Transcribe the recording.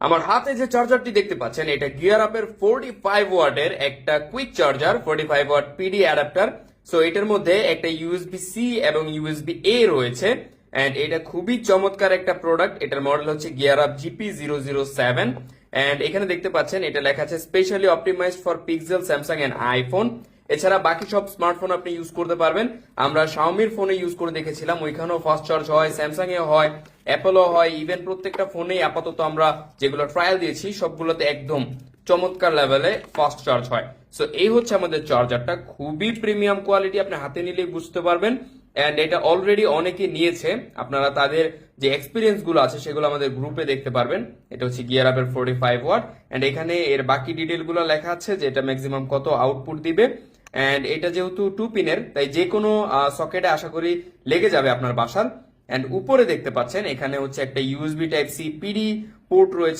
আমার হাতে যে চার্জারটি দেখতে পাচ্ছেন এটা গিয়ার আপের 45 ওয়াটের একটা quick charger, 45 watt PD adapter. So এটার মধ্যে একটা ইউএসবি সি এবং ইউএসবি এ রয়েছে এন্ড এটা খুবই চমৎকার একটা প্রোডাক্ট। এটার মডেল হচ্ছে গিয়ার আপ GP007 এন্ড এখানে দেখতে পাচ্ছেন এটা লেখা আছে specially optimized for Pixel, Samsung and iPhone. এছাড়া বাকি সব স্মার্টফোন আপনি ইউজ করতে পারবেন। আমরা শাওমির ফোনে ইউজ করে দেখেছিলাম, ওইখানেও ফাস্ট চার্জ হয়, স্যামসাং এ হয়, অ্যাপেলও হয়, ইভেন প্রত্যেকটা ফোনেই আপাতত আমরা যেগুলো ট্রায়াল দিয়েছি সবগুলোতে একদম চমৎকার লেভেলে ফাস্ট চার্জ হয়। সো এই হচ্ছে আমাদের চার্জারটা, খুবই প্রিমিয়াম কোয়ালিটি, আপনি হাতে নিলেই বুঝতে পারবেন। এন্ড এটা অলরেডি অনেকে নিয়েছে, আপনারা তাদের যে এক্সপিরিয়েন্স গুলো আছে সেগুলো আমাদের গ্রুপে দেখতে পারবেন। এটা হচ্ছে গিয়ার আপের 45 ওয়াট এন্ড এখানে এর বাকি ডিটেল গুলো লেখা আছে যে এটা ম্যাক্সিমাম কত আউটপুট দিবে। এন্ড এটা যেহেতু 2 পিনের তাই যে কোনো সকেটে আশা করি লেগে যাবে আপনার বাসার। এন্ড উপরে দেখতে পাচ্ছেন এখানে হচ্ছে একটা USB type C PD port রয়েছে।